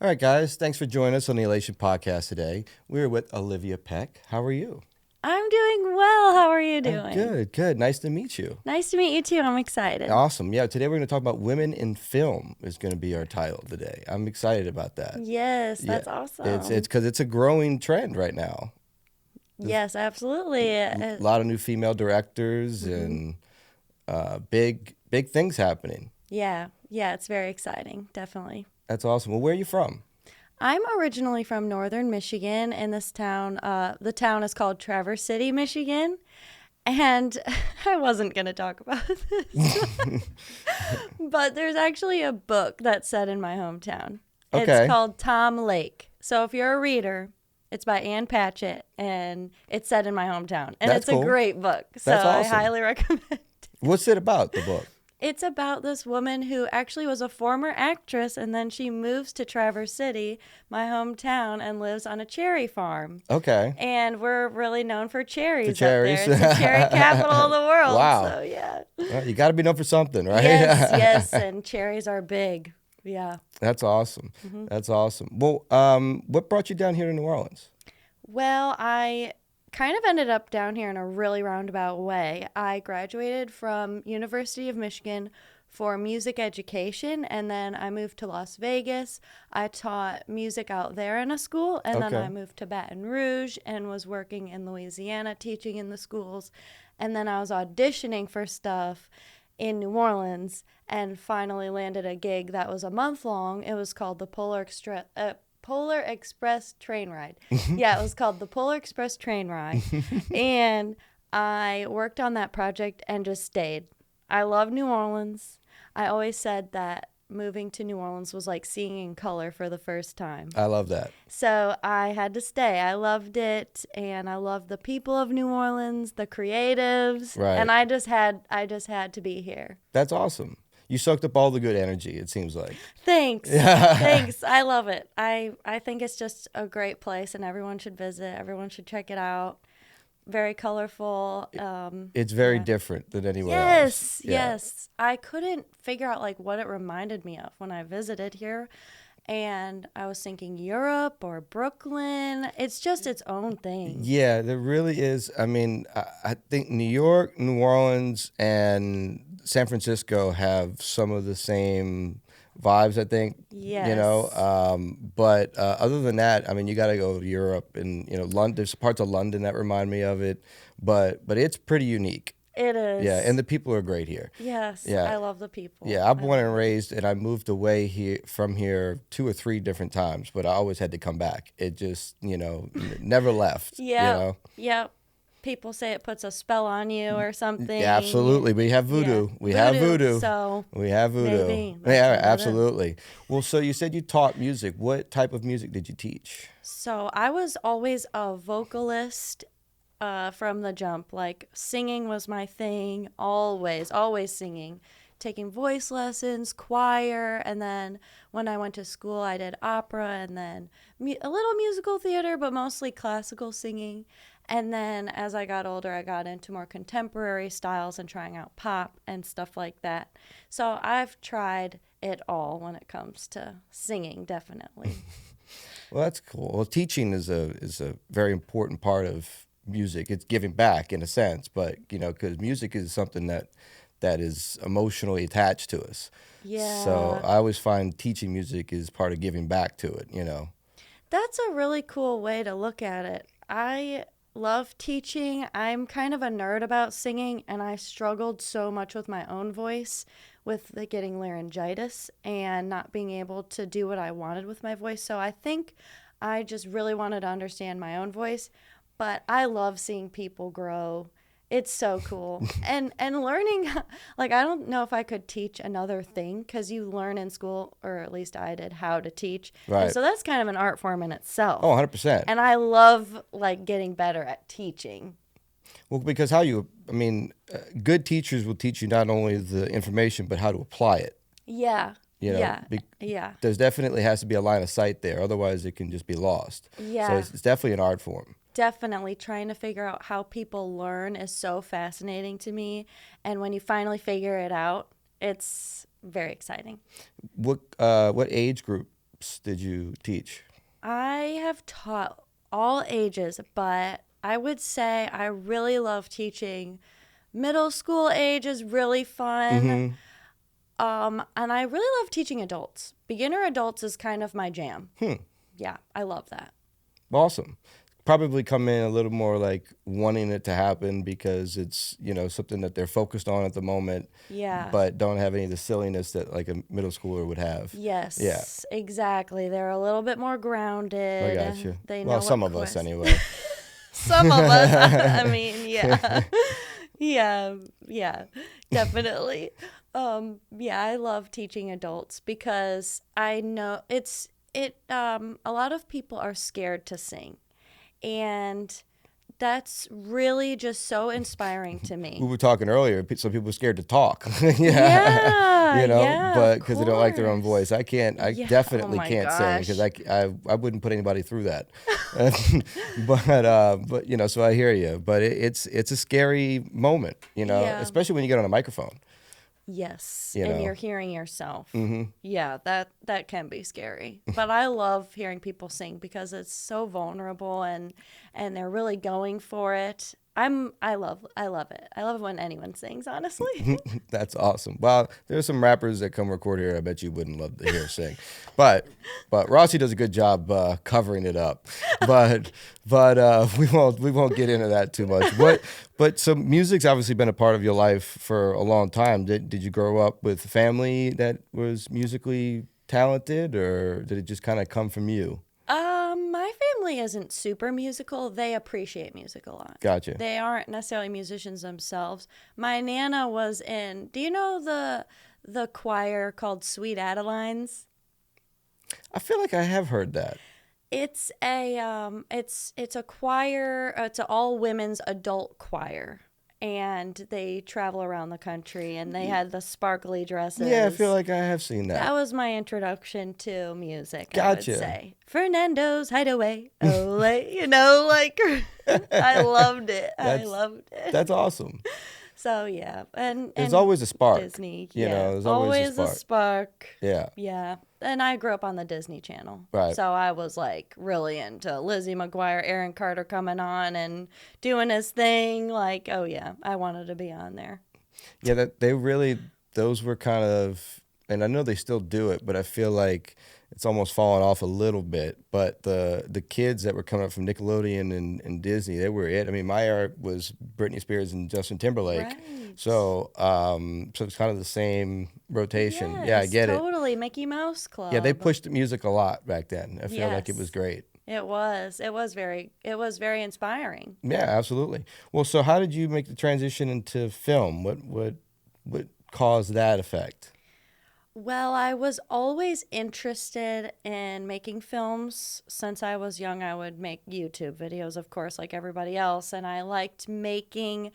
All right, guys, thanks for joining us on the Elation Podcast today. We're with Olivia Peck. How are you? I'm doing well. How are you doing? Good. Nice to meet you. Nice to meet you too. I'm excited. Awesome. Yeah, today we're going to talk about women in film is going to be our title today. I'm excited about that. Yes, that's awesome. It's because it's a growing trend right now. Yes, absolutely. A lot of new female directors and big things happening. Yeah, it's very exciting, definitely. That's awesome. Well, where are you from? I'm originally from northern Michigan, in this town. The town is called Traverse City, Michigan. And I wasn't going to talk about this, but there's actually a book that's set in my hometown. Okay. It's called Tom Lake. So if you're a reader, it's by Ann Patchett, and it's set in my hometown. And That's it's cool. A great book, so That's awesome. I highly recommend it. What's it about, the book? It's about this woman who actually was a former actress, and then she moves to Traverse City, my hometown, and lives on a cherry farm. Okay. And we're really known for cherries. For cherries. Up there. It's the cherry capital of the world. Wow. So, yeah. Well, you got to be known for something, right? Yes, and cherries are big. Yeah. That's awesome. That's awesome. Well, what brought you down here to New Orleans? Well, I kind of ended up down here in a really roundabout way. I graduated from University of Michigan for music education, and then I moved to Las Vegas. I taught music out there in a school, and then I moved to Baton Rouge and was working in Louisiana, teaching in the schools. And then I was auditioning for stuff in New Orleans and finally landed a gig that was a month long. It was called the Polar Express Train Ride. Yeah, it was called the Polar Express Train Ride. And I worked on that project and just stayed. I love New Orleans. I always said that moving to New Orleans was like seeing in color for the first time. I love that. So I had to stay. I loved it, and I loved the people of New Orleans, the creatives, Right. and I just had to be here. That's awesome. You soaked up all the good energy, it seems like. Thanks. Thanks. I love it. I think it's just a great place, and everyone should visit. Everyone should check it out. Very colorful. It's very different than anywhere else. Yes. I couldn't figure out like what it reminded me of when I visited here. And I was thinking Europe or Brooklyn. It's just its own thing. Yeah, there really is. I mean, I think New York, New Orleans, and San Francisco have some of the same vibes, I think. Yes. You know, but other than that, I mean, you got to go to Europe and, you know, London. There's parts of London that remind me of it, but it's pretty unique. It is. Yeah, and the people are great here. Yes, Yeah. I love the people. Yeah, I'm born and raised, and I moved away from here 2 or 3 different times, but I always had to come back. It just, you know, never left. Yeah. You know? Yeah. People say it puts a spell on you or something. Yeah, absolutely. We have voodoo. Yeah. We have voodoo. So we have voodoo. maybe. Yeah, That's what it is. absolutely. Well, so you said you taught music. What type of music did you teach? So I was always a vocalist from the jump. Like singing was my thing, always singing. Taking voice lessons, choir, and then when I went to school, I did opera and then a little musical theater, but mostly classical singing. And then as I got older, I got into more contemporary styles and trying out pop and stuff like that. So I've tried it all when it comes to singing, definitely. Well, that's cool. Well, teaching is a very important part of music. It's giving back in a sense, but you know, because music is something that is emotionally attached to us. Yeah. So I always find teaching music is part of giving back to it, you know. That's a really cool way to look at it. I love teaching. I'm kind of a nerd about singing, and I struggled so much with my own voice, with getting laryngitis and not being able to do what I wanted with my voice. So I think I just really wanted to understand my own voice, but I love seeing people grow. It's so cool. and learning, like, I don't know if I could teach another thing, because you learn in school, or at least I did, how to teach. Right. And so that's kind of an art form in itself. Oh, 100%. And I love, like, getting better at teaching. Well, because good teachers will teach you not only the information, but how to apply it. Yeah. You know, Yeah. There's definitely has to be a line of sight there. Otherwise, it can just be lost. Yeah. So it's definitely an art form. Definitely trying to figure out how people learn is so fascinating to me. And when you finally figure it out, it's very exciting. What age group groups did you teach? I have taught all ages, but I would say I really love teaching. Middle school age is really fun. And I really love teaching adults. Beginner adults is kind of my jam. Yeah, I love that. Awesome. Probably come in a little more like wanting it to happen because it's, something that they're focused on at the moment. Yeah. But don't have any of the silliness that like a middle schooler would have. Yes. Yeah. Exactly. They're a little bit more grounded. I got you. They know Well, some what of us anyway. Some of us. I mean, yeah. Yeah, definitely. Yeah, I love teaching adults because I know a lot of people are scared to sing. And that's really just so inspiring to me. We were talking earlier, some people are scared to talk. Yeah, but of because they don't like their own voice. I definitely my can't sing because gosh. I wouldn't put anybody through that. But so I hear you. But it's a scary moment, Yeah. especially when you get on a microphone. Yes, You and know. you're hearing yourself. Yeah, that can be scary. But I love hearing people sing because it's so vulnerable and they're really going for it. I love it. I love it when anyone sings, honestly. That's awesome. Well, there's some rappers that come record here. I bet you wouldn't love to hear sing, but Rossi does a good job covering it up. But we won't get into that too much. But so music's obviously been a part of your life for a long time. Did you grow up with family that was musically talented, or did it just kind of come from you? My family isn't super musical. They appreciate music a lot. Gotcha. They aren't necessarily musicians themselves. My Nana was in, do you know the choir called Sweet Adelines? I feel like I have heard that. It's it's a choir, it's an all women's adult choir. And they travel around the country, and they had the sparkly dresses. Yeah, I feel like I have seen that. That was my introduction to music, Gotcha. I would say. Fernando's Hideaway, ole, like, I loved it. I loved it. That's awesome. So, yeah. And There's always a spark. Disney, You yeah. know, there's always a a spark. Yeah. Yeah. And I grew up on the Disney Channel. Right. So I was like really into Lizzie McGuire, Aaron Carter coming on and doing his thing. Like, oh yeah, I wanted to be on there. Yeah, those were kind of, and I know they still do it, but I feel like it's almost fallen off a little bit. But the kids that were coming up from Nickelodeon and Disney, they were it. I mean, my art was Britney Spears and Justin Timberlake. Right. So it's kind of the same rotation. Yes, Yeah, I get it. Totally, Mickey Mouse Club. Yeah, they pushed music a lot back then. I feel like it Yes. was great. It was very inspiring. Yeah, absolutely. Well, so how did you make the transition into film? What caused that effect? Well, I was always interested in making films. Since I was young, I would make YouTube videos, of course, like everybody else. And I liked making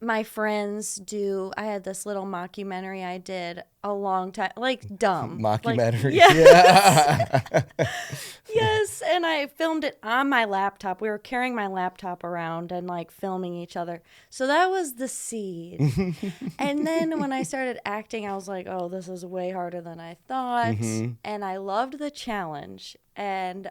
my friends do. I had this little mockumentary I did a long time, like dumb. Mockumentary? Like, yes. Yeah. Yes, and I filmed it on my laptop. We were carrying my laptop around and like filming each other. So that was the seed. And then when I started acting, I was like, oh, this is way harder than I thought. And I loved the challenge. And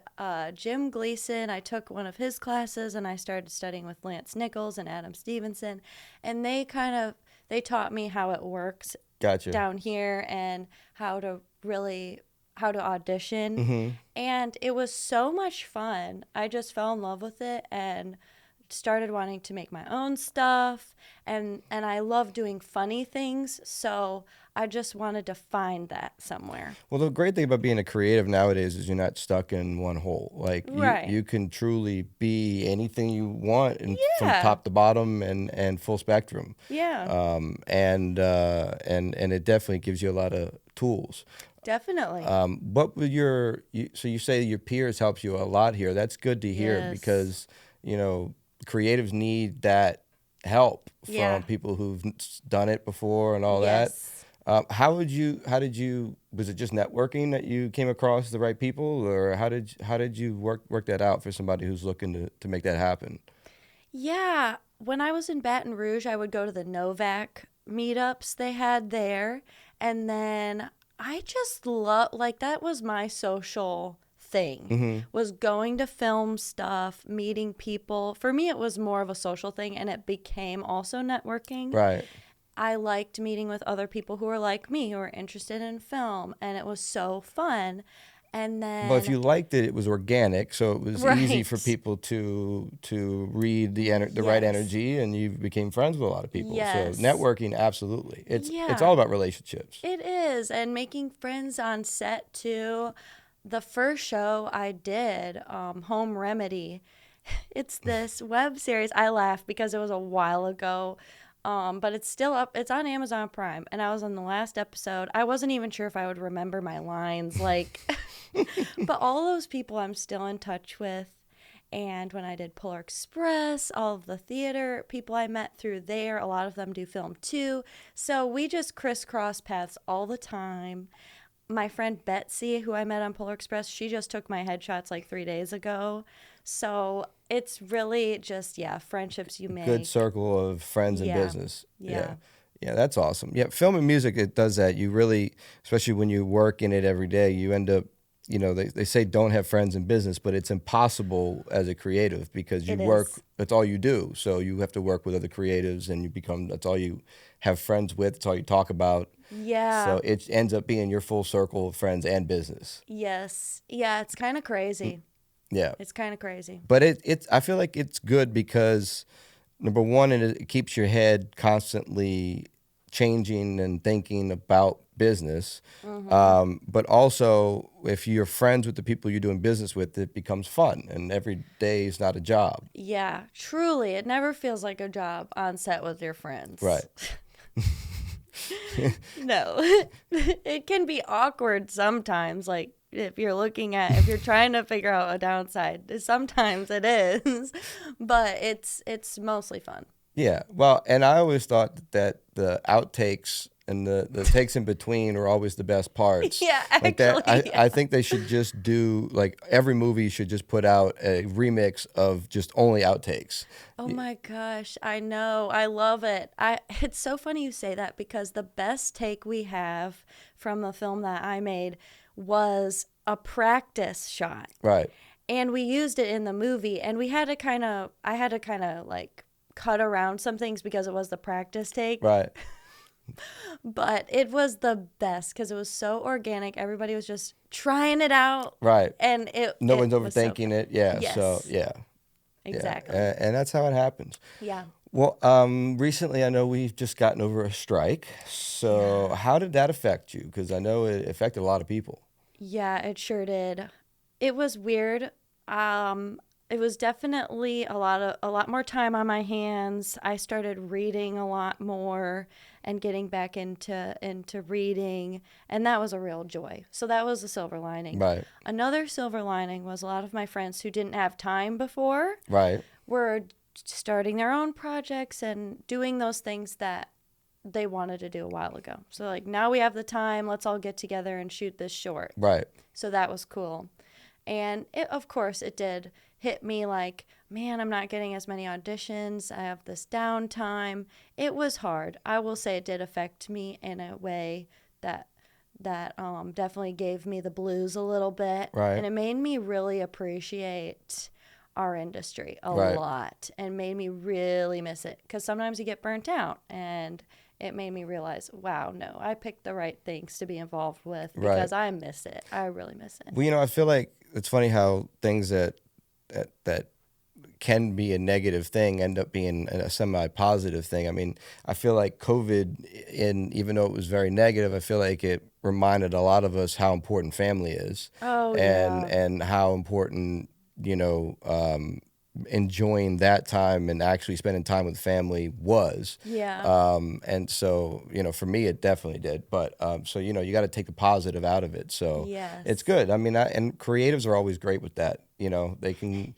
Jim Gleason, I took one of his classes and I started studying with Lance Nichols and Adam Stevenson. And they taught me how it works Gotcha. down here and how to audition. And it was so much fun. I just fell in love with it and started wanting to make my own stuff, and I love doing funny things, so I just wanted to find that somewhere. Well, the great thing about being a creative nowadays is you're not stuck in one hole. Like Right. you can truly be anything you want from Yeah. top to bottom and full spectrum. Yeah, And it definitely gives you a lot of tools. definitely. What were so you say your peers helped you a lot here. That's good to hear Yes. because, creatives need that help from Yeah. people who've done it before and all that. Yes. How did you, was it just networking that you came across the right people, or how did you work that out for somebody who's looking to make that happen? Yeah, when I was in Baton Rouge, I would go to the Novak meetups they had there, and then I just love, like, that was my social thing, was going to film stuff, meeting people. For me, it was more of a social thing, and it became also networking. Right. I liked meeting with other people who were like me, who were interested in film, and it was so fun. And But if then, you liked it, it was organic, so it was easy for right. people to read the right Yes. energy, and you became friends with a lot of people. So Yes. networking, absolutely, it's all Yeah. about relationships. It is, and making friends on set too. The first show I did, Home Remedy, it's this web series. I laugh because it was a while ago, but it's still up. It's on Amazon Prime, and I was on the last episode. I wasn't even sure if I would remember my lines, like, but all those people I'm still in touch with. And when I did Polar Express, all of the theater people I met through there, a lot of them do film too. So we just crisscross paths all the time. My friend Betsy, who I met on Polar Express, she just took my headshots like 3 days ago. So it's really just, yeah, friendships you Good make. circle of friends in Yeah. business. Yeah. Yeah. Yeah, that's awesome. Yeah, film and music, it does that. You really, especially when you work in it every day, you end up, they say don't have friends in business, but it's impossible as a creative because you It work, is. that's all you do. So you have to work with other creatives and that's all you have friends with, that's all you talk about. Yeah. So it ends up being your full circle of friends and business. Yes. Yeah, it's kind of crazy. Yeah. It's kind of crazy. But I feel like it's good because number one, it keeps your head constantly changing and thinking about business. But also, if you're friends with the people you're doing business with, it becomes fun, and every day is not a job. Yeah, truly. It never feels like a job on set with your Right. friends. No. It can be awkward sometimes. Like, if you're trying to figure out a downside, sometimes it is, but it's mostly fun. Yeah. Well, and I always thought that the outtakes and the takes in between are always the best parts. Yeah, Like that, actually, I yeah. think they should just do, like, every movie should just put out a remix of just only outtakes. Oh my gosh, I know. I love it. It's so funny you say that because the best take we have from the film that I made was a practice shot. Right. And we used it in the movie, and I had to kind of like cut around some things because it was the practice take, Right. but it was the best because it was so organic. Everybody was just trying it out, Right. and No it one's was so overthinking fun. it. Yeah. So Yes, yeah. Yeah. exactly. And that's how it happens. Yeah. Well, recently I know we've just gotten over a strike. So Yeah. how did that affect you? Because I know it affected a lot of people. Yeah, it sure did. It was weird. It was definitely a lot more time on my hands. I started reading a lot more and getting back into reading, and that was a real joy. So that was a silver lining. Right. Another silver lining was a lot of my friends who didn't have time before Right. were starting their own projects and doing those things that they wanted to do a while ago. So like now we have the time, let's all get together and shoot this short. Right. So that was cool. And of course, it did hit me like, man, I'm not getting as many auditions. I have this downtime. It was hard. I will say it did affect me in a way that definitely gave me the blues a little bit. Right. And it made me really appreciate our industry a Right. lot and made me really miss it because sometimes you get burnt out, and it made me realize, wow, no, I picked the right things to be involved with because I miss it. I really miss it. Well, I feel like it's funny how things that can be a negative thing end up being a semi-positive thing. I mean, I feel like COVID, even though it was very negative, I feel like it reminded a lot of us how important family is, Oh, and yeah. and how important enjoying that time and actually spending time with family was. Yeah. And so, for me, it definitely did. But so, you got to take the positive out of it. So it's Yes. good. I mean, and creatives are always great with that. They can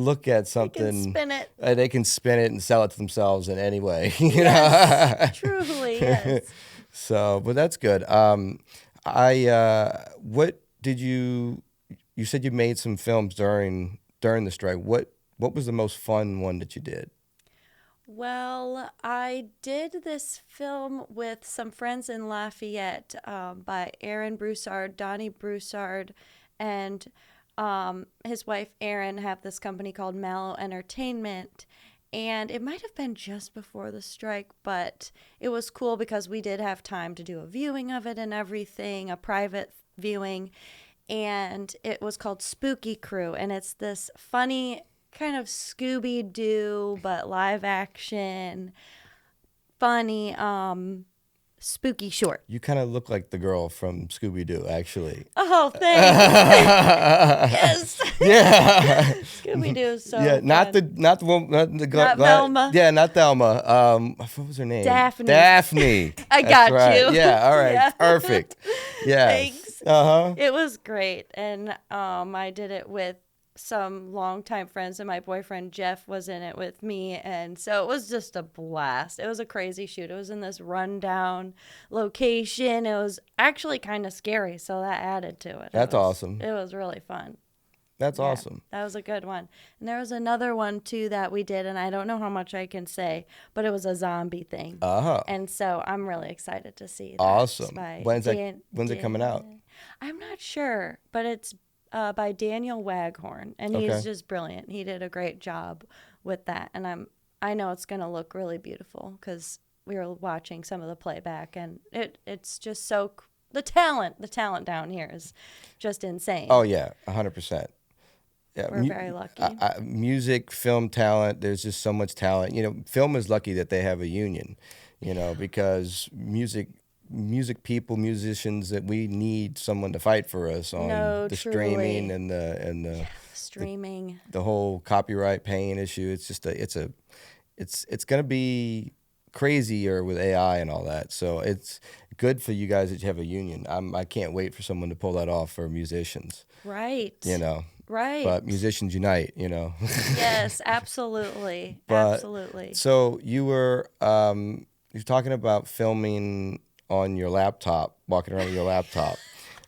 look at You can something, spin it. they can spin it and sell it to themselves in any way. Yes. Truly, yes. So, but that's good. What did you said you made some films during the strike. What was the most fun one that you did? Well, I did this film with some friends in Lafayette by Aaron Broussard, Donnie Broussard, and his wife Erin have this company called Mallow Entertainment. And it might have been just before the strike, but it was cool because we did have time to do a viewing of it and everything, a private viewing. And it was called Spooky Crew. And it's this funny kind of Scooby-Doo, but live action, funny, spooky short. You kind of look like the girl from Scooby-Doo, actually. Oh, thanks. Yes. Yeah. Scooby-Doo is so Yeah, fun. not the one, Not Velma. Yeah, not Thelma. What was her name? Daphne. Daphne. I That's got right. you. Yeah. All right. Yeah. Perfect. Yeah. Thanks. Uh-huh. It was great, and I did it with some longtime friends, and my boyfriend Jeff was in it with me, and so it was just a blast. It was a crazy shoot. It was in this rundown location. It was actually kind of scary, so that added to it. That's awesome. It was really fun. That's Yeah, awesome. that was a good one. And there was another one too that we did, and I don't know how much I can say, but it was a zombie thing. Uh-huh. And so I'm really excited to see that. Awesome. By When's it coming out? I'm not sure, but it's by Daniel Waghorn, and he's Okay. just brilliant. He did a great job with that, and I know it's going to look really beautiful because we were watching some of the playback, and it's just so the talent down here is just insane. Oh yeah, 100%. Yeah, We're very lucky. Music, film talent. There's just so much talent. You know, film is lucky that they have a union. You know, because music people, musicians, that we need someone to fight for us on the truly. streaming and the Streaming. the whole copyright paying issue. It's just it's gonna be crazier with AI and all that. So it's good for you guys that you have a union. I can't wait for someone to pull that off for musicians. Right. You know. Right. But musicians unite, you know. Yes, absolutely. But- Absolutely. So you're talking about filming on your laptop, walking around with your laptop.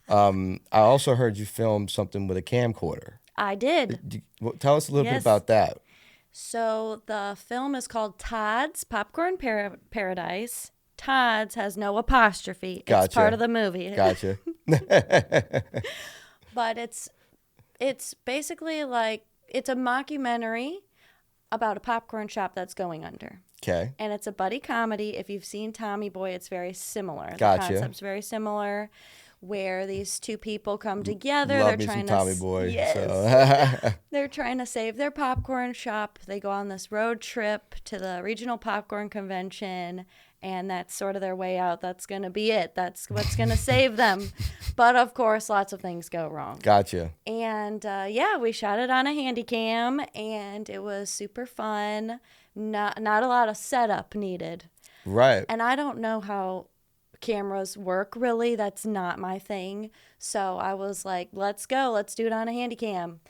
I also heard you film something with a camcorder. I did. Tell us a little bit Yes. about that. So the film is called Todd's Popcorn Paradise. Todd's has no apostrophe. Gotcha. It's part of the movie. Gotcha. But it's basically like it's a mockumentary about a popcorn shop that's going under. Okay. And it's a buddy comedy. If you've seen Tommy Boy, it's very similar. Gotcha. The concept's very similar, where these two people come together. Love They're me trying some to Tommy Boy. Yes. So. They're trying to save their popcorn shop. They go on this road trip to the regional popcorn convention, and that's sort of their way out. That's going to be it. That's what's going to save them. But of course, lots of things go wrong. Gotcha. And yeah, we shot it on a handy cam, and it was super fun. Not a lot of setup needed. Right. And I don't know how cameras work, really. That's not my thing. So I was like, let's go. Let's do it on a handy cam.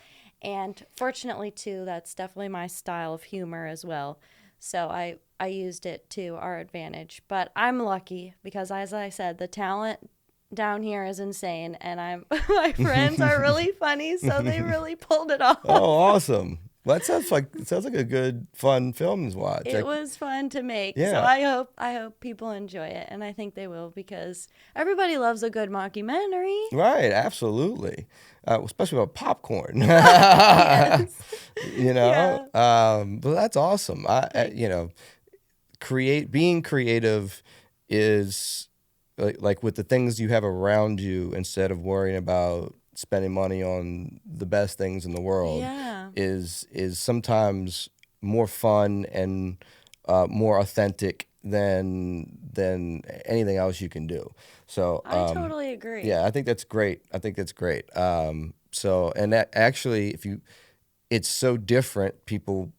And fortunately, too, that's definitely my style of humor as well. So I used it to our advantage. But I'm lucky because, as I said, the talent down here is insane. And my friends are really funny, so they really pulled it off. Oh, awesome. Well, it sounds like a good, fun film to watch. It was fun to make. Yeah. So I hope people enjoy it, and I think they will because everybody loves a good mockumentary. Right, absolutely. Especially about popcorn. Yes. You know, but that's awesome. You know, being creative is like with the things you have around you, instead of worrying about spending money on the best things in the world. Yeah. is sometimes more fun and more authentic than anything else you can do. So I totally agree. yeah, I think that's great. So, and that actually, it's so different, people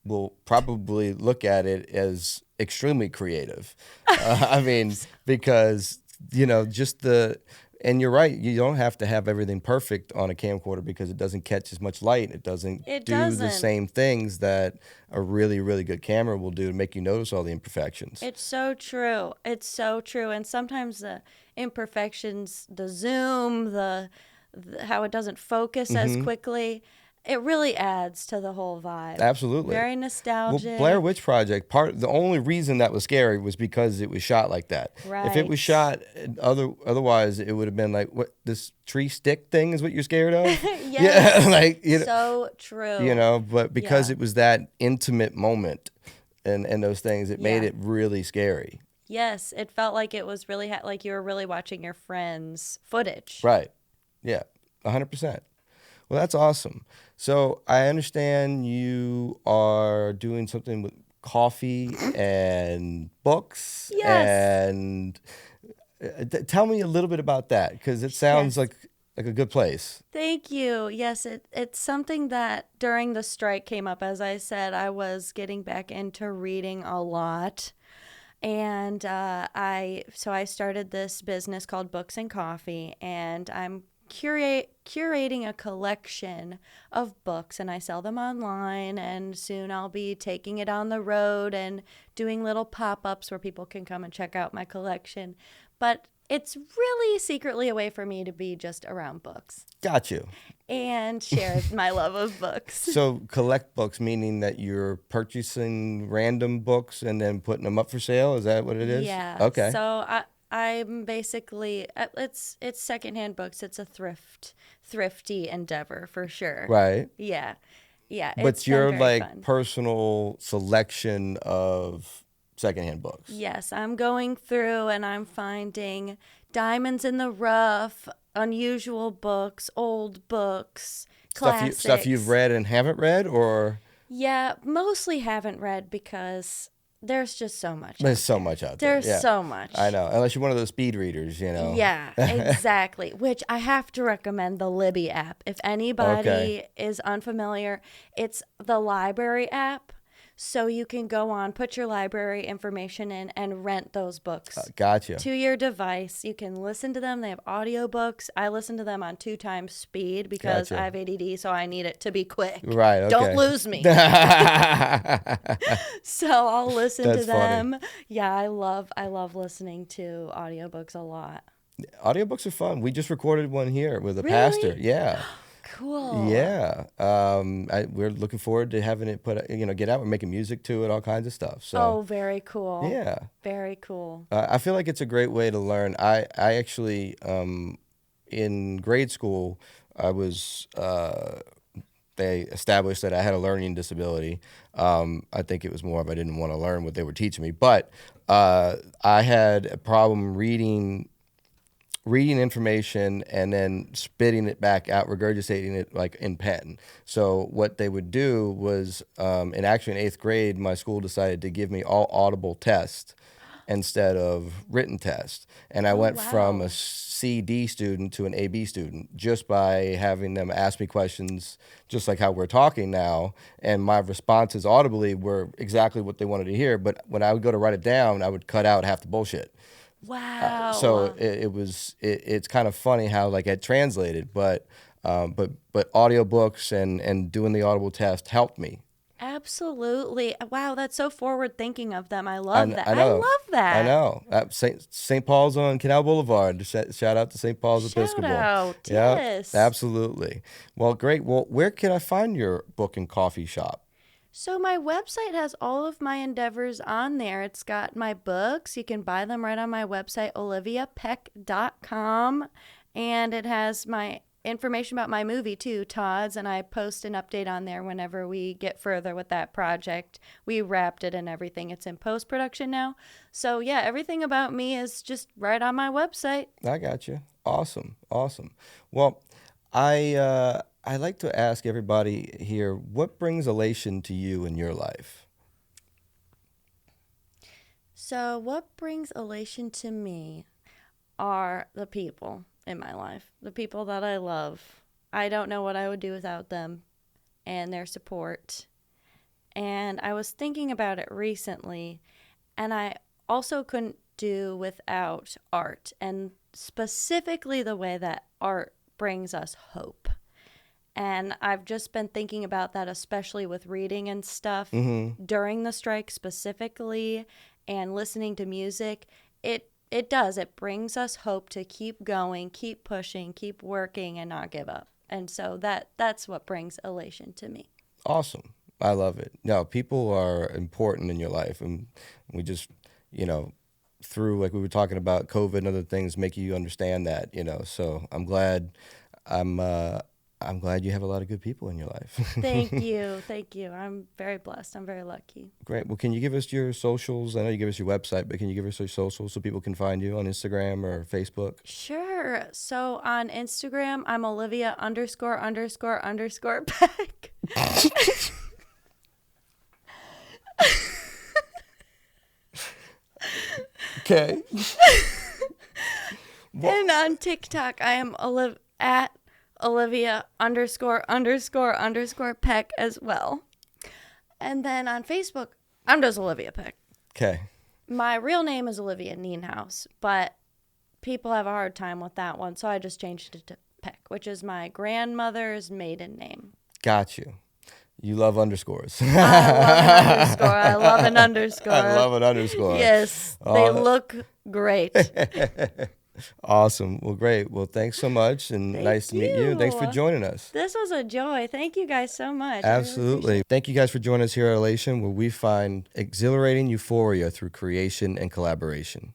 will probably look at it as extremely creative. I mean, because, you know, and you're right, you don't have to have everything perfect on a camcorder because it doesn't catch as much light. It doesn't do the same things that a really, really good camera will do to make you notice all the imperfections. It's so true. It's so true. And sometimes the imperfections, the zoom, the how it doesn't focus as quickly, It really adds to the whole vibe. Absolutely. Very Well, nostalgic. Blair Witch Project, the only reason that was scary was because it was shot like that. If it was Right. shot otherwise, it would have been like, what, this tree stick thing is what you're scared of? Yes. Yeah, like, So true. but because Yeah. it was that intimate moment and those things, it made Yeah. it really scary. Yes, it felt like it was really like you were really watching your friends' footage. Right. Yeah, 100%. Well, that's awesome. So I understand you are doing something with coffee and books, Yes. and tell me a little bit about that because it sounds Yes. like a good place. Thank you. Yes, it's something that during the strike came up. As I said, I was getting back into reading a lot. And I started this business called Books and Coffee, and I'm curating a collection of books, and I sell them online, and soon I'll be taking it on the road and doing little pop-ups where people can come and check out my collection. But it's really secretly a way for me to be just around books Got you. and share my love of books. So collect books, meaning that you're purchasing random books and then putting them up for sale. Is that what it is? Yeah. Okay. So I'm basically it's secondhand books. It's a thrifty endeavor for sure. Right. Yeah. Yeah. But It's been your very fun. personal selection of secondhand books. Yes, I'm going through and I'm finding diamonds in the rough, unusual books, old books, classics. Stuff you've read and haven't read, or Yeah, mostly haven't read because there's just so much. there's out so there. much out there. There's Yeah. so much. I know. Unless you're one of those speed readers. Yeah, exactly. Which I have to recommend the Libby app. If anybody Okay. is unfamiliar, it's the library app. So you can go on, put your library information in, and rent those books Gotcha. to your device. You can listen to them. They have audiobooks. I listen to them on 2 times speed because Gotcha. I have ADD, so I need it to be quick. Right. Okay. Don't lose me. So I'll listen to That's funny. them. Yeah, I love listening to audiobooks a lot. Audiobooks are fun. We just recorded one here with a Really? pastor. Yeah. Cool. Yeah. We're looking forward to having it get out. We're making music to it, all kinds of stuff. So, Oh, very cool. yeah. Very cool. I feel like it's a great way to learn. I actually, in grade school, they established that I had a learning disability. I think it was more of I didn't want to learn what they were teaching me. But I had a problem reading information and then spitting it back out, regurgitating it like in pen. So what they would do was, and actually in 8th grade, my school decided to give me all audible tests instead of written tests. And I went from wow. a C/D student to an A/B student just by having them ask me questions just like how we're talking now. And my responses audibly were exactly what they wanted to hear. But when I would go to write it down, I would cut out half the bullshit. Wow. So it's kind of funny how like it translated, but audiobooks and doing the audible test helped me. Absolutely. Wow, that's so forward thinking of them. I love that. I know. I love that. I know. St. Paul's on Canal Boulevard. Shout out to St. Paul's Shout Episcopal. out. Yeah, Yes. absolutely. Well, great. Well, where can I find your book and coffee shop? So my website has all of my endeavors on there. It's got my books. You can buy them right on my website, oliviapeck.com. And it has my information about my movie too, Todd's, and I post an update on there whenever we get further with that project. We wrapped it and everything. It's in post-production now. So yeah, everything about me is just right on my website. I got you. Awesome. Well, I like to ask everybody here, what brings elation to you in your life? So what brings elation to me are the people in my life, the people that I love. I don't know what I would do without them and their support. And I was thinking about it recently, and I also couldn't do without art, and specifically the way that art brings us hope. And I've just been thinking about that, especially with reading and stuff during the strike specifically, and listening to music. It does. It brings us hope to keep going, keep pushing, keep working, and not give up. And so that's what brings elation to me. Awesome. I love it. No, people are important in your life, and we just, through, like we were talking about, COVID and other things make you understand that, So I'm glad you have a lot of good people in your life. Thank you. I'm very blessed. I'm very lucky. Great. Well, can you give us your socials? I know you give us your website, but can you give us your socials so people can find you on Instagram or Facebook? Sure. So on Instagram, I'm Olivia____Peck. Okay. And on TikTok, I am at Olivia____Peck as well. And then on Facebook, I'm just Olivia Peck. Okay. My real name is Olivia Nienhaus, but people have a hard time with that one, so I just changed it to Peck, which is my grandmother's maiden name. Got you. You love underscores. I love an underscore. I love an underscore. Yes, they look great. Awesome. Well, great. Well, thanks so much, and nice to meet you. Thanks for joining us. This was a joy. Thank you guys so much. Absolutely. Thank you guys for joining us here at Elation, where we find exhilarating euphoria through creation and collaboration.